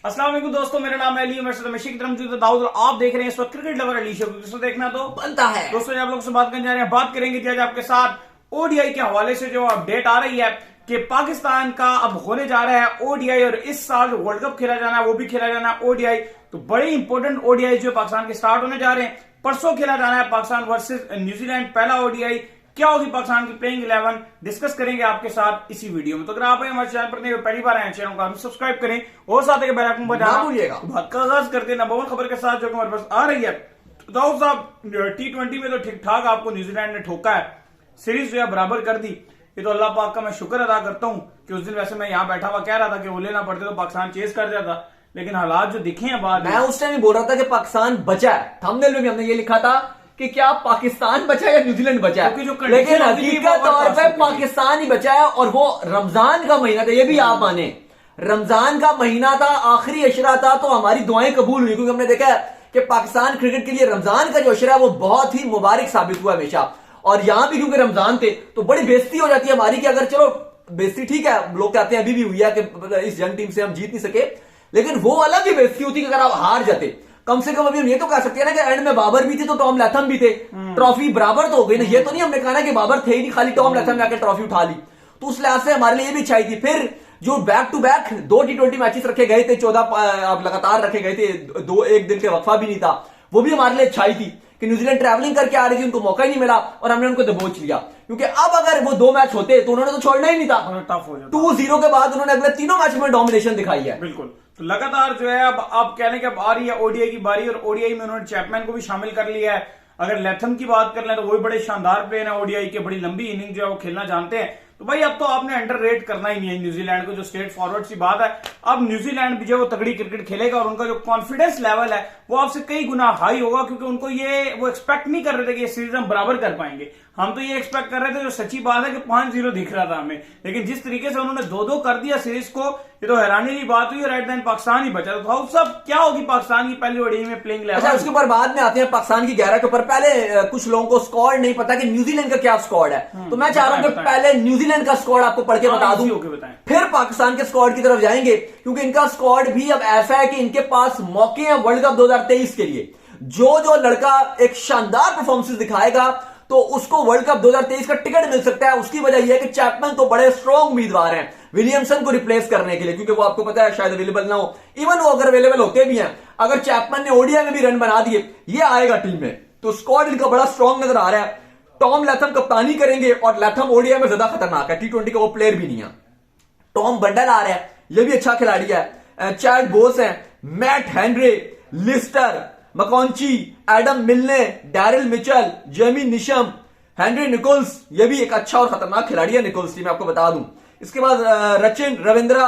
अस्सलाम वालेकुम दोस्तों, मेरा नाम है अली। मैं दाऊद और आप देख रहे हैं इस वक्त क्रिकेट लवर अली शो। दोस्तों देखना तो बनता है। दोस्तों आप लोग से बात करने जा रहे हैं, बात करेंगे जी आज आपके साथ ओडीआई के हवाले से जो अपडेट आ रही है कि पाकिस्तान का अब होने जा रहा है ओडीआई और इस साल वर्ल्ड कप खेला जाना है वो भी खेला जाना है ओडीआई। तो बड़े इंपॉर्टेंट ओडीआई जो पाकिस्तान के स्टार्ट होने जा रहे हैं। परसों खेला जाना है पाकिस्तान वर्सेस न्यूजीलैंड, पहला ओडीआई। क्या होगी पाकिस्तान की प्लेइंग 11 डिस्कस करेंगे आपके साथ इसी वीडियो में। तो अगर आप हमारे चैनल पर पहली बार आए चैनल को सब्सक्राइब करें और साथ ही बेल आइकन बजाना भूलिएगा। बात का आगाज करते हैं नंबर 1 खबर के साथ जो हमारे पास आ रही है। दाऊद साहब T20 में तो ठीक ठाक आपको न्यूजीलैंड ने ठोका है, सीरीज जो है बराबर कर दी। ये तो अल्लाह पाक का मैं शुक्र अदा करता हूं कि उस दिन वैसे मैं यहाँ बैठा हुआ कह रहा था कि वो लेना पड़ते तो पाकिस्तान चेस कर जाता, लेकिन हालात जो दिखे हैं बाद मैं उस टाइम भी बोल रहा था कि पाकिस्तान बचा है। थंबनेल में भी हमने ये लिखा था कि क्या पाकिस्तान बचा है या न्यूजीलैंड बचा है, लेकिन हकीकत तौर पे पाकिस्तान ही बचा है। और वो रमजान का महीना था, ये भी आप माने रमजान का महीना था, आखिरी अशरा था, तो हमारी दुआएं कबूल हुई क्योंकि हमने देखा है कि पाकिस्तान क्रिकेट के लिए रमजान का जो अशरा है वो बहुत ही मुबारक साबित हुआ हमेशा। और यहां भी क्योंकि रमजान थे तो बड़ी बेइज्जती हो जाती है हमारी कि अगर चलो बेइज्जती ठीक है, लोग कहते हैं अभी भी हुई है कि इस यंग टीम से हम जीत नहीं सके, लेकिन वो अलग ही बेइज्जती होती कि अगर आप हार जाते। कम से कम अभी हम ये तो कह सकते हैं ना कि एंड में बाबर भी थे तो टॉम लैथम भी थे, ट्रॉफी बराबर तो हो गई ना। ये तो नहीं हमने कहा ना कि बाबर थे ही नहीं, खाली टॉम लैथम ने आकर ट्रॉफी उठा ली। तो उस लिहाज से हमारे लिए ये भी अच्छाई थी। फिर जो back to back 2 T20 matches रखे गए थे, 14 लगातार रखे गए थे, एक दिन के वक्फा भी नहीं था, वो भी हमारे लिए अच्छाई थी कि न्यूजीलैंड ट्रैवलिंग करके आ रही थी, उनको मौका ही नहीं मिला और हमने उनको दबोच लिया। क्योंकि अब अगर वो 2 मैच होते तो उन्होंने तो छोड़ना ही नहीं था। टफ हो जाता। 2-0 के बाद उन्होंने अगले 3 मैच में डोमिनेशन दिखाई है। बिल्कुल, तो लगातार जो है अब कहने के अब आ रही है ओडीआई की बारी, और ओडीआई में उन्होंने चैपमैन को भी शामिल कर लिया है। अगर लैथम की बात कर लें तो वो भी बड़े शानदार प्लेयर है ओडीआई के, बड़ी लंबी इनिंग जो है वो खेलना जानते हैं। तो भाई अब तो आपने अंडररेट करना ही नहीं है न्यूजीलैंड को, जो स्ट्रेट फॉरवर्ड सी बात है। अब न्यूजीलैंड भी जो है वो तगड़ी क्रिकेट खेलेगा और उनका जो कॉन्फिडेंस लेवल है वो आपसे कई गुना हाई होगा, क्योंकि उनको वो एक्सपेक्ट नहीं कर रहे थे कि ये सीरीज हम बराबर कर पाएंगे। हम तो ये एक्सपेक्ट कर रहे थे, जो सच्ची बात है कि 5-0 दिख रहा था हमें, लेकिन जिस तरीके से उन्होंने 2-2 कर दिया सीरीज को, ये तो हैरानी की बात हुई। राइट देन पाकिस्तान ही बचा। तो सब क्या होगी पाकिस्तान की पहली ओडीआई में प्लेइंग 11? अच्छा, उसके ऊपर बाद में आते हैं पाकिस्तान की 11 के ऊपर। पहले कुछ लोगों को स्क्वाड नहीं पता कि न्यूजीलैंड का क्या स्क्वाड है, तो मैं चाह रहा हूं कि पहले न्यूजीलैंड का स्क्वाड आपको पढ़ के बता दूं, फिर पाकिस्तान के स्क्वाड की तरफ जाएंगे, क्योंकि इनका स्क्वाड भी अब ऐसा है कि इनके पास मौके हैं वर्ल्ड कप 2023 के लिए। जो लड़का एक शानदार परफॉर्मेंस दिखाएगा तो उसको वर्ल्ड कप 2023 का टिकट मिल सकता है। उसकी वजह यह है कि चैपमैन तो बड़े स्ट्रॉन्ग उम्मीदवार हैं विलियमसन को रिप्लेस करने के लिए, क्योंकि वो आपको पता है शायद अवेलेबल ना हो। इवन वो अगर अवेलेबल होते भी हैं, अगर चैपमैन ने ओडीआई में भी रन बना दिए, ये आएगा टीम में, तो स्क्वाड इनका बड़ा स्ट्रॉन्ग नजर आ रहा है। टॉम लैथम कप्तानी करेंगे और लैथम ओडीआई में ज्यादा खतरनाक है, T20 का वो प्लेयर भी नहीं है। टॉम बंडल आ रहा है, ये भी अच्छा खिलाड़ी है। चैड बोस है, मैट हेनरी, लिस्टर मकॉन्ची, एडम मिलने, Daryl Mitchell, Jamie Neesham, Henry Nichols, ये भी एक अच्छा और खतरनाक खिलाड़ी है निकोल्स टीम, आपको बता दूं। इसके बाद रचिन रविंद्रा,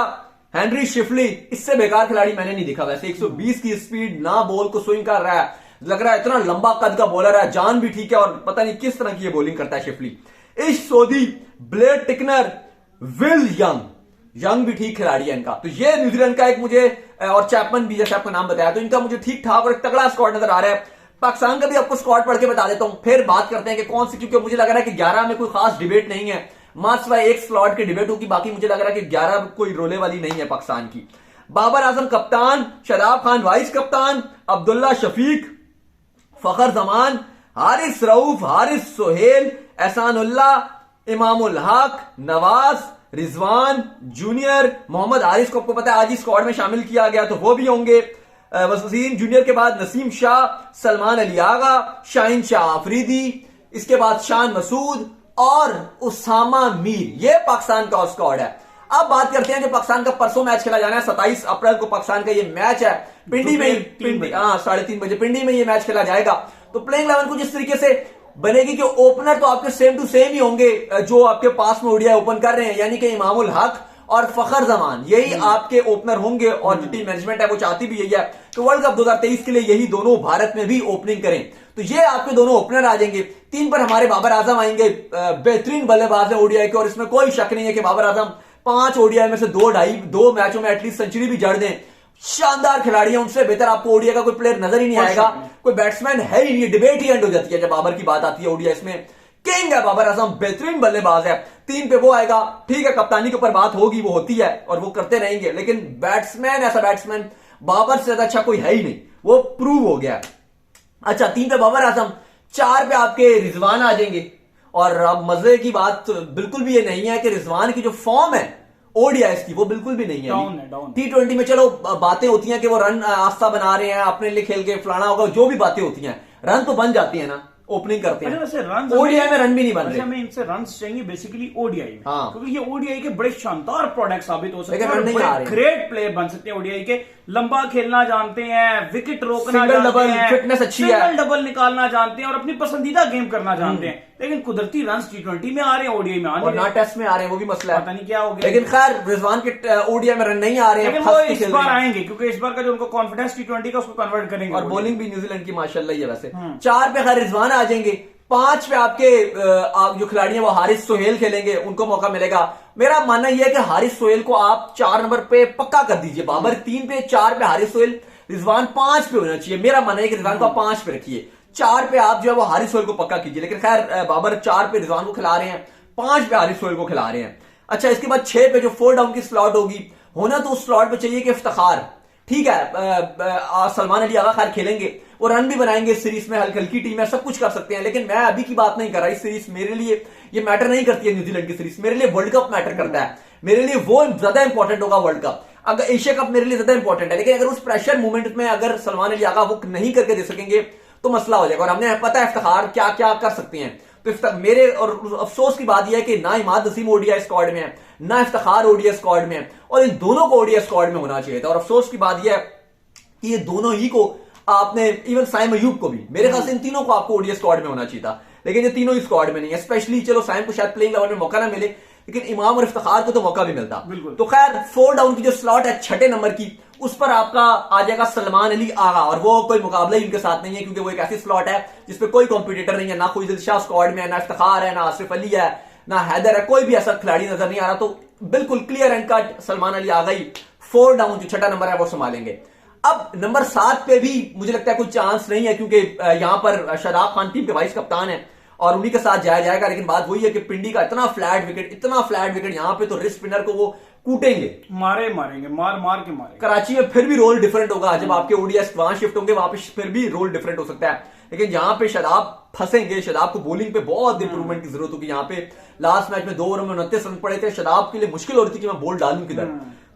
हेनरी शिफली, इससे बेकार खिलाड़ी मैंने नहीं देखा। वैसे 120 की स्पीड, ना बॉल को स्विंग कर रहा है, लग रहा है इतना लंबा कद का बॉलर है, जान भी ठीक है और पता नहीं किस तरह की ये बॉलिंग करता है शिफली। इश सोदी, ब्लेड टिकनर, विल यंग भी ठीक खिलाड़ी है इनका। तो ये न्यूजीलैंड का एक मुझे, और चैपमैन भी जैसे आपको नाम बताया, तो इनका मुझे ठीक ठाक और एक तगड़ा स्क्वाड नजर आ रहा है। पाकिस्तान का भी आपको स्क्वाड पढ़ के बता देता हूं, फिर बात करते हैं कि कौन सी, क्योंकि मुझे लग रहा है कि 11 में कोई खास डिबेट नहीं है, मात्र एक स्लॉट की डिबेट होगी, बाकी मुझे लग रहा है कि 11 कोई रोले वाली नहीं है पाकिस्तान की। बाबर आजम कप्तान, शादाब खान वाइस कप्तान, अब्दुल्ला शफीक, फखर जमान, हारिस रऊफ, हारिस सोहेल, एहसानुल्लाह, इमामुल हक, नवाज, रिजवान जूनियर, मोहम्मद हारिस को आपको पता है आज ही स्क्वाड में शामिल किया गया, तो वो भी होंगे। वसीम जूनियर के बाद नसीम शाह, सलमान अली आगा, शाहीन शाह अफरीदी, इसके बाद शान मसूद और उसामा मीर, ये पाकिस्तान का स्क्वाड है। अब बात करते हैं कि पाकिस्तान का परसों मैच खेला जाना है, 27 अप्रैल को पाकिस्तान का ये मैच है, पिंडी में, 3:30 बजे पिंडी में ये मैच खेला जाएगा। तो प्लेइंग 11 कुछ इस तरीके से बनेगी कि ओपनर तो आपके सेम टू सेम ही होंगे जो आपके पास में ओडीआई ओपन कर रहे हैं, यानी कि इमामुल हक और फखर जमान, यही आपके ओपनर होंगे। और जो टीम मैनेजमेंट है वो चाहती भी यही है कि वर्ल्ड कप 2023 के लिए यही दोनों भारत में भी ओपनिंग करें। तो ये आपके दोनों ओपनर आ जाएंगे। 3 पर हमारे बाबर आजम आएंगे, बेहतरीन बल्लेबाज है ओडीआई के, और इसमें कोई शक नहीं है कि बाबर आजम 5 ओडीआई में से 2 मैचों में एटलीस्ट सेंचुरी भी जड़ दें। शानदार खिलाड़ी है, उनसे बेहतर आपको ओडीआई का कोई प्लेयर नजर ही नहीं आएगा, कोई बैट्समैन है ही नहीं। डिबेट ही एंड हो जाती है जब बाबर की बात आती है ओडीआई में। किंग है बाबर आजम, बेहतरीन बल्लेबाज है। 3 पे वो आएगा, ठीक है, कप्तानी के ऊपर बात होगी, वो होती है और वो करते रहेंगे, लेकिन बैट्समैन, ऐसा बैट्समैन बाबर से ज्यादा अच्छा कोई है ही नहीं, वो प्रूव हो गया। अच्छा, 3 पे बाबर आजम, 4 पे आपके रिजवान आ जाएंगे। और अब मजे की बात बिल्कुल भी ये नहीं है कि रिजवान की जो फॉर्म है ओडीआईएस की वो बिल्कुल भी नहीं है। T20 में चलो बातें होती हैं कि वो रन आस्था बना रहे हैं, अपने लिए खेल के फलाना होगा, जो भी बातें होती हैं, रन तो बन जाती है ना, ओपनिंग करते हैं। ओडीआई में रन भी नहीं बन रहे। हमें इनसे रन चाहिए बेसिकली ओडीआई में, हाँ। क्योंकि ये ओडीआई के बड़े शानदार प्रोडक्ट साबित हो सकते हैं, रन नहीं आ रहे, ग्रेट प्लेयर बन सकते हैं ओडीआई के। लंबा खेलना जानते हैं, विकेट रोकना सिंगल जानते डबल, हैं, फिटनेस अच्छी है, सिंगल डबल निकालना जानते हैं और अपनी पसंदीदा गेम करना जानते हैं। लेकिन कुदरती रन T20 में आ रहे हैं, ओडीआई में और ना टेस्ट में आ रहे हैं, वो भी मसला है, पता नहीं क्या हो गया। लेकिन खैर रिजवान के ओडीआई में रन नहीं आ रहे हैं, लेकिन वो इस बार आएंगे, क्योंकि इस बार का जो उनको कॉन्फिडेंस T20 का उसको कन्वर्ट करेंगे। और बॉलिंग भी न्यूजीलैंड की माशाल्लाह ही है वैसे। 4 पे खैर रिजवान आ जाएंगे, 5 पे आपके जो खिलाड़ी हैं वो हारिस सोहेल खेलेंगे, उनको मौका मिलेगा। मेरा मानना यह है कि हारिस सोहेल को आप 4 नंबर पे पक्का कर दीजिए। बाबर 3 पे, 4 पे हारिस सोहेल, रिजवान 5 पे होना चाहिए। मेरा मानना है कि रिजवान को आप 5 पे रखिए, 4 पे आप जो है वो हारिस सोहेल को पक्का कीजिए। लेकिन खैर बाबर 4 पे रिजवान को खिला रहे हैं, 5 पे हारिस सोहेल को खिला रहे हैं। अच्छा, इसके बाद 6 पे जो 4 डाउन की स्लॉट होगी, होना तो उस स्लॉट पे चाहिए कि इफ्तिखार, ठीक है, सलमान अली आगा खैर खेलेंगे, वो रन भी बनाएंगे इस सीरीज में, हल्की टीम है, सब कुछ कर सकते हैं। लेकिन मैं अभी की बात नहीं कर रहा, इस सीरीज मेरे लिए ये मैटर नहीं करती है न्यूजीलैंड की सीरीज, मेरे लिए वर्ल्ड कप मैटर करता है, मेरे लिए वो ज्यादा इंपॉर्टेंट होगा वर्ल्ड कप। अगर एशिया कप मेरे लिए ज्यादा इंपॉर्टेंट है, लेकिन अगर उस प्रेशर मूवमेंट में अगर सलमान अली आगा वो नहीं करके दे सकेंगे तो मसला हो जाएगा। और हमने पता है इफ्तिखार क्या क्या कर सकते हैं, तो मेरे और अफसोस की बात यह है कि ना इमाद नसीम ओडीआई स्क्वाड में है, ना इफ्तिखार ओडीआई स्क्वाड में है, और इन दोनों को ओडीआई स्क्वाड में होना चाहिए था। और अफसोस की बात यह है कि ये दोनों ही को आपने, इवन साइम अयूब को भी, मेरे ख्याल से इन तीनों को आपको ओडीआई स्क्वाड में होना चाहिए था, लेकिन ये तीनों ही स्क्वाड में नहीं है। स्पेशली चलो साइम को शायद प्लेइंग 11 में मौका ना मिले, लेकिन इमाम और इफ्तिखार को तो मौका भी मिलता। तो खैर 4 डाउन की जो स्लॉट है 6 नंबर की, उस पर आपका आ जाएगा सलमान अली आगा, और वो कोई मुकाबला ही उनके साथ नहीं है, क्योंकि वो एक ऐसी स्लॉट है जिसपे कोई कॉम्पिटिटर नहीं है, ना कोई शाह स्क्वाड में है, ना इफ्तिखार है, ना आसिफ अली है, ना हैदर है, कोई भी ऐसा खिलाड़ी नजर नहीं आ रहा। तो बिल्कुल clear and cut Salman Ali Agha ही 4 डाउन जो 6 नंबर है वो संभालेंगे। अब नंबर 7 पे भी मुझे लगता है कोई चांस नहीं है, क्योंकि यहां पर शादाब खान टीम के वाइस कप्तान है और उन्हीं के साथ जाया जाएगा। लेकिन बात वही है कि पिंडी का इतना फ्लैट विकेट यहां पे, तो रिस्ट स्पिनर को वो कूटेंगे, मारेंगे, मार के मारेंगे। कराची में फिर भी रोल डिफरेंट होगा, जब आपके ओडीआई वहां शिफ्ट होंगे वहां पे फिर भी रोल डिफरेंट हो सकता है। लेकिन जहां पे शादाब फंसेंगे, शादाब को बॉलिंग पे बहुत इंप्रूवमेंट की जरूरत होगी। यहाँ पे लास्ट मैच में 2 ओवर में 29 रन पड़े थे, शादाब के लिए मुश्किल हो रही थी कि मैं बॉल डालूं किधर,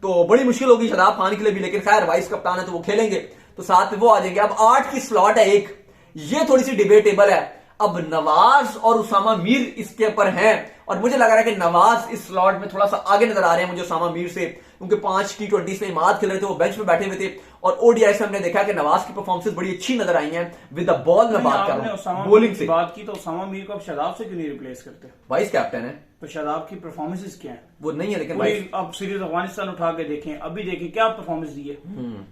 तो बड़ी मुश्किल होगी शादाब खान के लिए भी। लेकिन खैर वाइस कप्तान है तो वो खेलेंगे, तो 7 पे वो आ जाएंगे। अब 8 की स्लॉट है एक, ये थोड़ी सी डिबेटेबल है। अब नवाज और उसामा मीर इसके ऊपर हैं, और मुझे लग रहा है कि नवाज इस स्लॉट में थोड़ा सा आगे नजर आ रहे हैं मुझे उसामा मीर से, क्योंकि 5 T20 में इमाद खेल रहे थे, वो बेंच पे बैठे हुए थे, और ओडीआई से हमने देखा कि नवाज की परफॉर्मेंस बड़ी अच्छी नजर आई है विद द बॉल। में बात कर रहा हूं बॉलिंग से बात की, तो उसामा मीर को अब शादाब से क्यों नहीं रिप्लेस करते? वाइस कैप्टन है, तो शादाब की परफॉर्मेंसेस क्या है? वो नहीं है, लेकिन अब सीरीज अफगानिस्तान उठा के देखें, अभी देखें क्या परफॉर्मेंस दी है,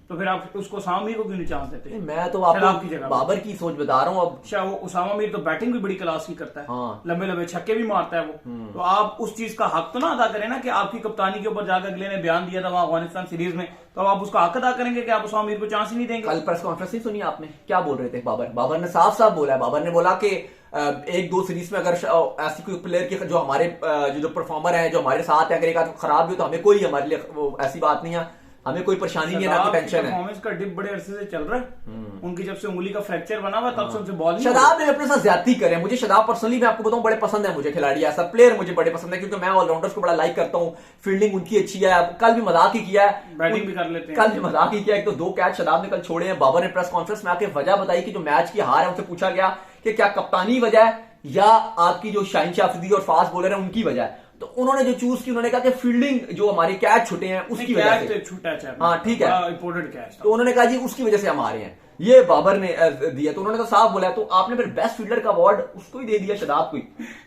तो फिर आप उसको उसामा मीर को क्यों नहीं चांस देते? मैं तो आपको बाबर की सोच बता रहा हूँ। अब वो उसामा मीर तो बैटिंग भी बड़ी क्लास की करता है, हाँ। लंबे छक्के भी मारता है वो, तो आप उस चीज का हक तो ना अदा करें ना कि आपकी कप्तानी के ऊपर जाकर अगले ने बयान दिया था वहां अफगानिस्तान सीरीज में, तो आप उसका हक अदा करेंगे कि आप उसामा मीर को चांस ही नहीं देंगे? कल प्रेस कॉन्फ्रेंस नहीं सुनी आपने, क्या बोल रहे थे बाबर ने साफ बोला है। बाबर ने बोला कि 1-2 सीरीज में अगर ऐसी कोई प्लेयर की जो हमारे जो परफॉर्मर है, जो हमारे साथ है, अगर एक आदमी खराब भी हो तो हमें कोई, हमारे लिए वो ऐसी बात नहीं है, हमें कोई परेशानी नहीं है, ना कोई टेंशन है। परफॉर्मेंस का डिप बड़े अरसे से चल रहा है, उनकी जब से उंगली का फ्रैक्चर बना हुआ तब से उनसे बॉल नहीं। शादाब ने अपने साथ ज्यादती करे, मुझे शादाब पर्सनली मैं आपको बताऊं बड़े पसंद है, मुझे खिलाड़ी ऐसा प्लेयर मुझे बड़े पसंद है, क्योंकि मैं ऑलराउंडर्स को बड़ा लाइक करता हूं, फील्डिंग उनकी अच्छी है, कल भी मजाक ही किया है, बैटिंग भी कर लेते हैं, कल भी मजाक ही किया। एक तो 2 कैच शादाब ने कल छोड़े हैं। बाबर ने प्रेस कॉन्फ्रेंस में आके वजह बताई कि जो मैच की हार है उनसे पूछा गया कि क्या कप्तानी वजह है या आपकी जो शाहीन शाह अफरीदी और फास्ट बॉलर है उनकी वजह है, तो उन्होंने जो चूज की, उन्होंने कहा कि फील्डिंग जो हमारी कैच छूटे हैं उसकी वजह से छूटा, हाँ ठीक है, इंपोर्टेड कैच, तो उन्होंने कहा जी उसकी वजह से हम आ रहे हैं, ये बाबर ने दिया। तो उन्होंने तो साफ बोला, तो आपने फिर बेस्ट फील्डर का अवार्ड उसको ही दे दिया, शादाब को ही।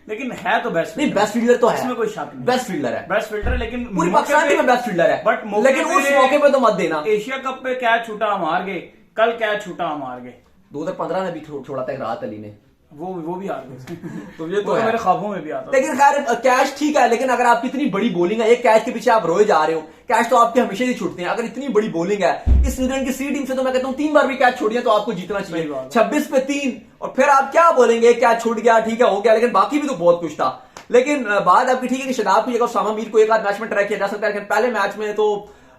लेकिन है तो बेस्ट नहीं, बेस्ट फील्डर तो है, इसमें कोई शक नहीं, बेस्ट फील्डर है, बेस्ट फील्डर, लेकिन पूरी पाकिस्तान टीम में बेस्ट फील्डर है, बट लेकिन उस मौके पे तो मत देना। एशिया कप पे कैच छूटा हम हार गए, कल कैच छूटा हम हार गए, 2015 में भी छोड़ा था राहत अली ने, वो भी हार गए तो ये तो मेरे ख्वाबों में भी आता। लेकिन खैर कैच ठीक है, लेकिन अगर आपकी इतनी बड़ी बॉलिंग है, एक कैच के पीछे आप रोए जा रहे हो, कैच तो आपके हमेशा ही छूटते हैं, अगर इतनी बड़ी बॉलिंग है इस न्यूजीलैंड की सी टीम से, तो मैं कहता हूं 3 बार भी कैच छोड़िए तो आपको जीतना चाहिए, 26 पे 3, और फिर आप क्या बोलेंगे, कैच छूट गया, ठीक है हो गया, लेकिन बाकी भी तो बहुत कुछ था। लेकिन बात आपकी ठीक है कि शादाब की जगह उसामा मीर को एक आध मैच में ट्राई किया जा सकता है, लेकिन पहले मैच में तो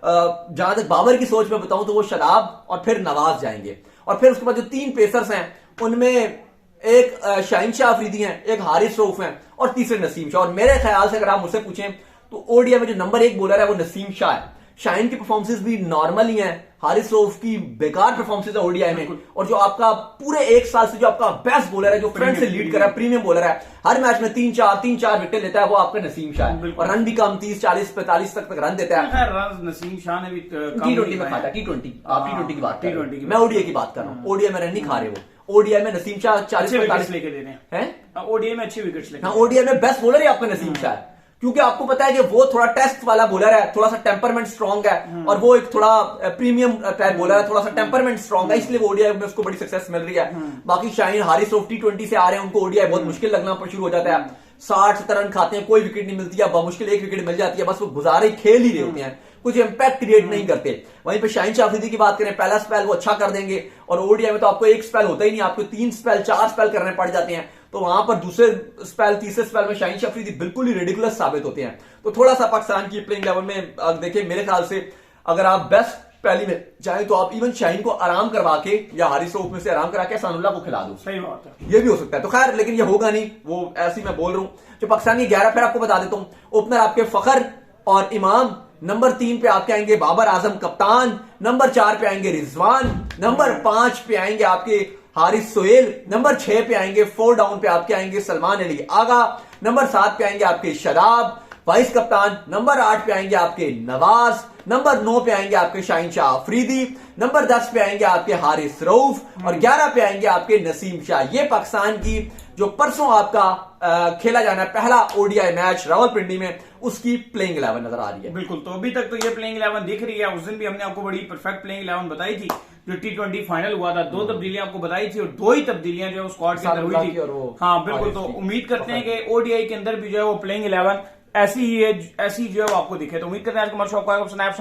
जहां तक बाबर की सोच में बताऊं तो वो शादाब और फिर नवाज जाएंगे। और फिर उसके बाद जो 3 पेसर्स हैं उनमें एक शाहीन शाह अफरीदी हैं, एक हारिस रऊफ हैं और तीसरे नसीम शाह। और मेरे ख्याल से अगर आप मुझसे पूछें तो ओडीआई में जो नंबर 1 बॉलर है वो नसीम शाह है। शाहीन की परफॉर्मेंसेस भी नॉर्मल ही हैं, हारिस रऊफ की बेकार परफॉर्मेंसेस है ओडीआई में। और जो आपका पूरे 1 साल से जो आपका बेस्ट बॉलर है, जो फ्रंट से लीड कर रहा है, प्रीमियम बॉलर है, हर मैच में 3-4 विकेट लेता है, वो आपका नसीम शाह है। और रन भी कम 30-40-45 तक रन देता है। रन नसीम शाह ने भी T20 में खाता, T20 आप T20 की बात कर रहे हो, मैं ओडीआई की बात कर रहा हूँ। ओडीआई में रन नहीं खा रहे वो। ओडीआई में नसीम शाह 40-45 लेके दे रहे हैं, ओडीआई में अच्छे विकेट्स लेके। हाँ, ओडीआई में बेस्ट बॉलर ही आपका नसीम शाह है, क्योंकि आपको पता है कि वो थोड़ा टेस्ट वाला बॉलर है, थोड़ा सा टेम्परमेंट स्ट्रांग है, और वो एक थोड़ा प्रीमियम टाइप बॉलर है, थोड़ा सा टेम्परमेंट स्ट्रांग है, इसलिए वो ओडीआई में उसको बड़ी सक्सेस मिल रही है। बाकी शाहीन हारिस रऊफ T20 से आ रहे हैं, उनको ओडीआई बहुत मुश्किल लगना शुरू हो जाता है। 60-70 रन खाते हैं, कोई विकेट नहीं मिलती है, बमुश्किल 1 विकेट मिल जाती है, बस वो गुजारे खेल ही रहे होते हैं, कुछ इंपैक्ट क्रिएट नहीं करते। वहीं पे शाहीन शाह अफरीदी की बात करें, पहला स्पेल वो अच्छा कर देंगे, और ओडीआई में तो आपको 1 स्पेल होता ही नहीं, आपको 3 स्पेल 4 स्पेल करने पड़ जाते हैं। तो वहां पर दूसरे स्पेल तीसरे स्पेल में शाहीन शाह अफरीदी बिल्कुल ही रेडिकुलस साबित होते हैं। तो थोड़ा सा पाकिस्तान की प्लेइंग लेवल में देखिए, मेरे ख्याल से अगर आप बेस्ट पहली में चाहे तो आप इवन शाहीन को आराम करवा के या हारिस रऊफ में से आराम करा के एहसानुल्लाह को खिला दो। सही बात है, ये भी हो सकता है। तो खैर, लेकिन ये होगा नहीं, वो ऐसे ही मैं बोल रहा हूं। जो पाकिस्तान की 11 फिर आपको बता देता हूं। ओपनर आपके फखर और इमाम, नंबर 3 पे आपके आएंगे बाबर आजम कप्तान, नंबर 4 पे आएंगे रिजवान, नंबर 5 पे आएंगे आपके हारिस सोहेल, नंबर 6 पे आएंगे 4 डाउन पे आपके आएंगे सलमान अली आगा, नंबर 7 पे आएंगे आपके शदाब वाइस कप्तान, नंबर 8 पे आएंगे आपके नवाज, नंबर 9 पे आएंगे आपके शाहीन शाह अफरीदी, नंबर 10 पे आएंगे आपके हारिस रऊफ और 11 पे आएंगे आपके नसीम शाह। ये पाकिस्तान की जो परसों आपका खेला जाना है पहला ओडीआई मैच रावलपिंडी में, उसकी प्लेइंग 11 नजर आ रही है। बिल्कुल, तो अभी तक तो ये प्लेइंग 11 दिख रही है। उस दिन भी हमने आपको बड़ी परफेक्ट प्लेइंग 11 बताई थी, जो T20 फाइनल हुआ था। 2 तब्दीलियां आपको बताई थी और 2 ही तब्दीलियां जो स्क्वाड के अंदर हुई थी। हाँ बिल्कुल, तो उम्मीद करते हैं कि ओडीआई के अंदर भी जो है वो प्लेइंग 11 ऐसी ही है, ऐसी जो है वो आपको दिखे। तो उम्मीद करते हैं आज हमारे शो आपको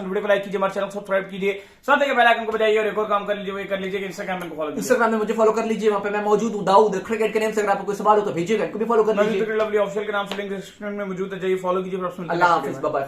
वीडियो को लाइक कीजिए, हमारे चैनल को सब्सक्राइब कीजिए, साथ ही बेल आइकन को बजाइए और एक और काम कर लीजिए, वो कर लीजिए कि इंस्टाग्राम में फॉलो कीजिए। इंस्टाग्राम में मुझे फॉलो कर लीजिए, वहां पे मैं मौजूद हूं, दाऊद क्रिकेट के नेम से। अगर आपको कोई सवाल हो तो भेजिएगा, इनको भी फॉलो कर लीजिए। लवली ऑफिशियल के नाम से लिंक डिस्क्रिप्शन में मौजूद है, जाइए फॉलो कीजिए। अल्लाह हाफिज, बाय बाय।